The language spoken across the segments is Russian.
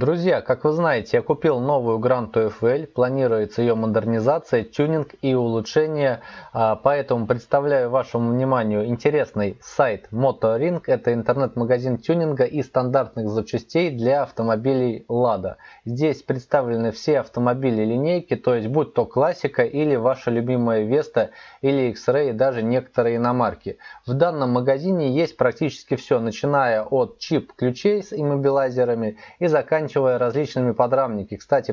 Друзья, как вы знаете, я купил новую Гранту FL, планируется ее модернизация, тюнинг и улучшение, поэтому представляю вашему вниманию интересный сайт Motoring. Это интернет-магазин тюнинга и стандартных запчастей для автомобилей Lada. Здесь представлены все автомобили линейки, то есть будь то классика или ваша любимая Vesta или X-Ray, и даже некоторые иномарки. В данном магазине есть практически все, начиная от чип-ключей с иммобилайзерами и заканчивая различными подрамники. Кстати,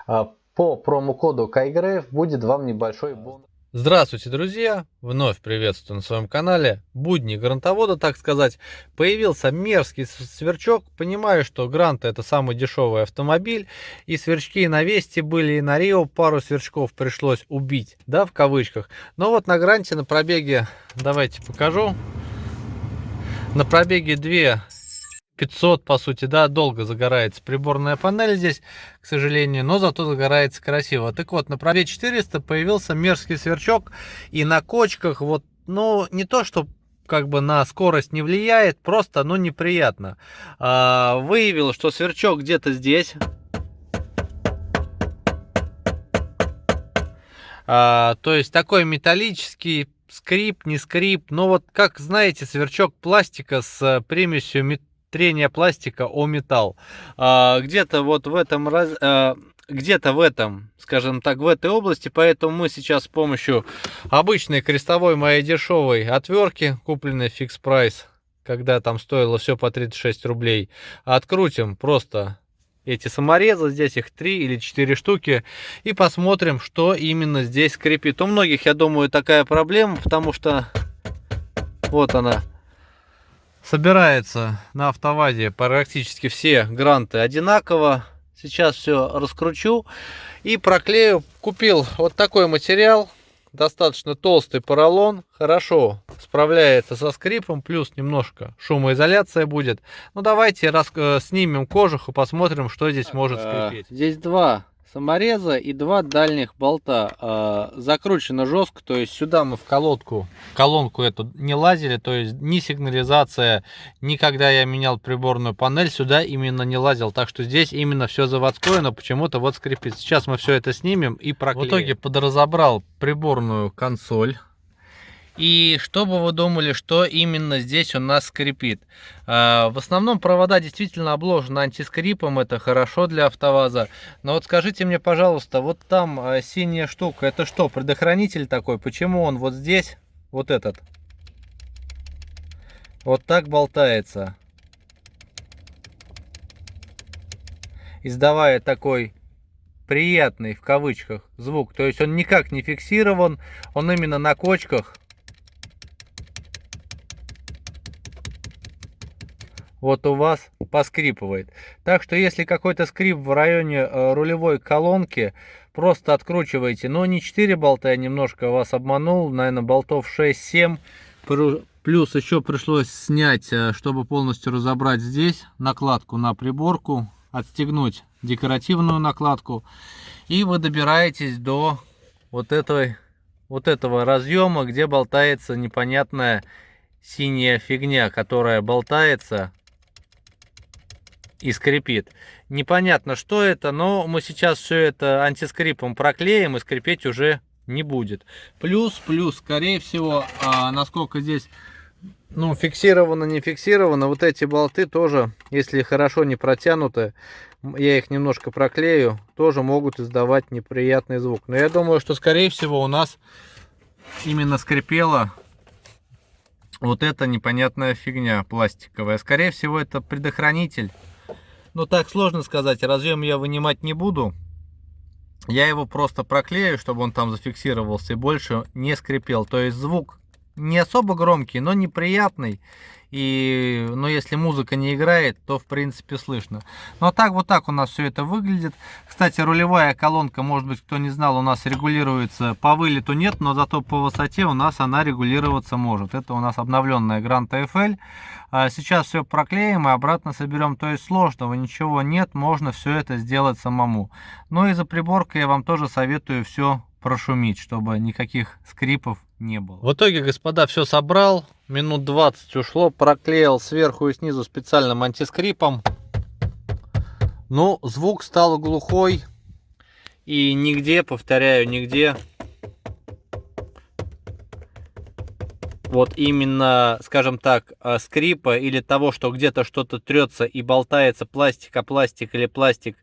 по промокоду КАЙГРЭФ будет вам небольшой бонус. Здравствуйте, друзья! Вновь приветствую на своем канале. Будни грантовода, так сказать. Появился мерзкий сверчок. Понимаю, что Гранта — это самый дешевый автомобиль. И сверчки на Весте были, и на Рио пару сверчков пришлось убить, да, в кавычках. Но вот на Гранте на пробеге, давайте покажу. На пробеге 2500, по сути, да, долго загорается приборная панель здесь, к сожалению, но зато загорается красиво. Так вот, на пробеге 400 появился мерзкий сверчок, и на кочках, вот, ну, не то, что как бы на скорость не влияет, просто, ну, неприятно. Выявил, что сверчок где-то здесь. То есть такой металлический, скрип, не скрип, но вот как, знаете, сверчок пластика с примесью трения пластика о металл. Где-то вот в этом где-то в этом, скажем так, в этой области, поэтому мы сейчас с помощью обычной крестовой моей дешевой отвертки, купленной Fix Price, когда там стоило все по 36 рублей, открутим просто эти саморезы, здесь их 3 или 4 штуки, и посмотрим, что именно здесь скрипит. У многих, я думаю, такая проблема, потому что вот она. Собирается на автовазе практически все гранты одинаково. Сейчас все раскручу и проклею. Купил вот такой материал, достаточно толстый поролон, хорошо справляется со скрипом, плюс немножко шумоизоляция будет. Ну давайте снимем кожух и посмотрим, что здесь может скрипеть. Здесь два самореза и два дальних болта. Закручено жестко, то есть сюда мы в колонку эту не лазили, то есть ни сигнализация, ни когда я менял приборную панель, сюда именно не лазил. Так что здесь именно все заводское, но почему-то вот скрипит. Сейчас мы все это снимем и проклеим. В итоге подразобрал приборную консоль. И что бы вы думали, что именно здесь у нас скрипит? В основном провода действительно обложены антискрипом, это хорошо для автоваза. Но вот скажите мне, пожалуйста, вот там синяя штука, это что, предохранитель такой? Почему он вот здесь, вот этот, вот так болтается, издавая такой приятный, в кавычках, звук? То есть он никак не фиксирован, он именно на кочках. Вот у вас поскрипывает. Так что если какой-то скрип в районе рулевой колонки, просто откручивайте. Но не 4 болта, я немножко вас обманул, наверное, болтов 6-7. Плюс еще пришлось снять, чтобы полностью разобрать здесь накладку на приборку, отстегнуть декоративную накладку. И вы добираетесь до вот этого разъема, где болтается непонятная синяя фигня, которая болтается и скрипит. Непонятно, что это, но мы сейчас все это антискрипом проклеим, и скрипеть уже не будет. Плюс, скорее всего, насколько здесь, ну, фиксировано, не фиксировано, вот эти болты тоже, если хорошо не протянуты, я их немножко проклею, тоже могут издавать неприятный звук. Но я думаю, что, скорее всего, у нас именно скрипело вот эта непонятная фигня пластиковая. Скорее всего, это предохранитель. Но так сложно сказать. Разъем я вынимать не буду. Я его просто проклею, чтобы он там зафиксировался и больше не скрипел. То есть звук не особо громкий, но неприятный. Но если музыка не играет, то в принципе слышно. Но так вот так у нас все это выглядит. Кстати, рулевая колонка, может быть, кто не знал, у нас регулируется по вылету нет, но зато по высоте у нас она регулироваться может. Это у нас обновленная Гранта FL. Сейчас все проклеим и обратно соберем. То есть сложного ничего нет, можно все это сделать самому. Но и за приборкой я вам тоже советую все прошумить, чтобы никаких скрипов не было. В итоге, господа, все собрал. Минут 20 ушло. Проклеил сверху и снизу специальным антискрипом. Ну, звук стал глухой. И нигде, повторяю, нигде вот именно, скажем так, скрипа или того, что где-то что-то трется и болтается пластик о пластик или пластик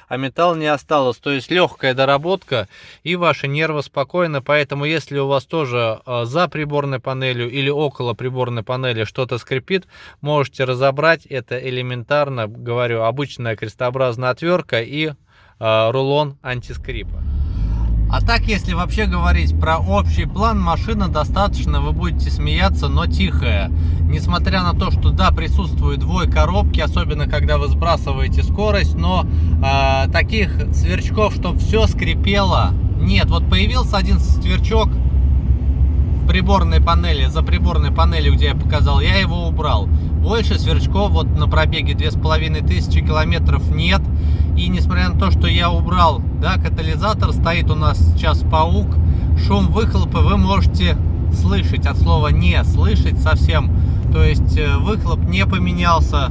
о металл, не осталось. То есть легкая доработка, и ваши нервы спокойны. Поэтому если у вас тоже за приборной панелью или около приборной панели что-то скрипит, можете разобрать. Это элементарно, говорю, обычная крестообразная отвертка и рулон антискрипа. А так, если вообще говорить про общий план, машина достаточно, вы будете смеяться, но тихая. Несмотря на то, что да, присутствует двое коробки, особенно когда вы сбрасываете скорость, но таких сверчков, чтобы все скрипело, нет. Вот появился один сверчок в приборной панели, за приборной панелью, где я показал, я его убрал. Больше сверчков вот на пробеге 2500 километров нет. И несмотря на то, что я убрал, да, катализатор, стоит у нас сейчас паук, шум выхлопа вы можете слышать, от слова не слышать совсем. То есть выхлоп не поменялся.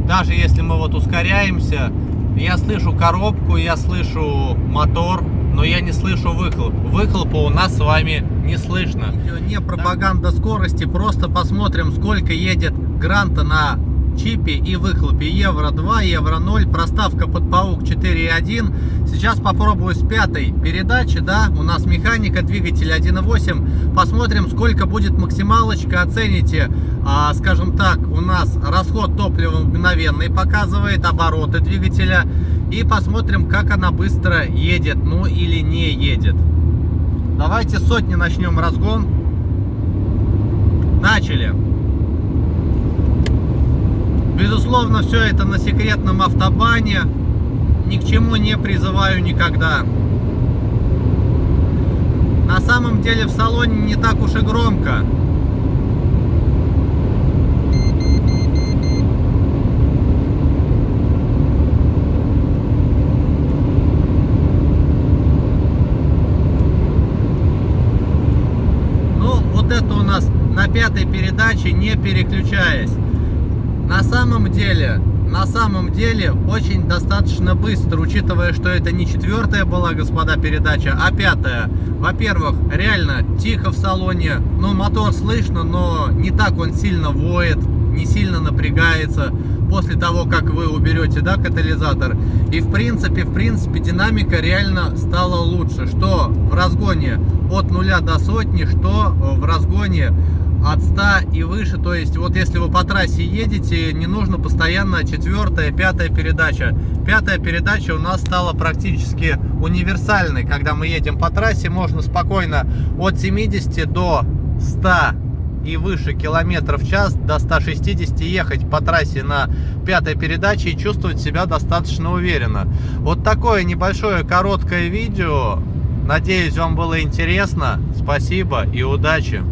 Даже если мы вот ускоряемся, я слышу коробку, я слышу мотор, но я не слышу выхлоп. Выхлопа у нас с вами не слышно. Не пропаганда скорости, просто посмотрим, сколько едет Гранта на чипе и выхлопе. Евро 2, Евро 0, проставка под паук 4.1. Сейчас попробую с пятой передачи, да, у нас механика, двигатель 1.8. Посмотрим, сколько будет максималочка, оцените, скажем так, у нас расход топлива мгновенный показывает, обороты двигателя. И посмотрим, как она быстро едет, ну или не едет. Давайте с сотни начнем разгон. Начали. Безусловно, все это на секретном автобане. Ни к чему не призываю никогда. На самом деле в салоне не так уж и громко. Ну, вот это у нас на пятой передаче, не переключаясь. На самом деле очень достаточно быстро, учитывая, что это не четвертая была, господа, передача, а пятая. Во-первых, реально тихо в салоне, ну, мотор слышно, но не так он сильно воет, не сильно напрягается после того, как вы уберете, да, катализатор. И в принципе, динамика реально стала лучше, что в разгоне от 0 до сотни, что в разгоне от 100 и выше. То есть вот если вы по трассе едете, не нужно постоянно четвертая, пятая передача. Пятая передача у нас стала практически универсальной. Когда мы едем по трассе, можно спокойно от 70 до 100 и выше километров в час, до 160 ехать по трассе на пятой передаче и чувствовать себя достаточно уверенно. Вот такое небольшое короткое видео. Надеюсь, вам было интересно. Спасибо и удачи!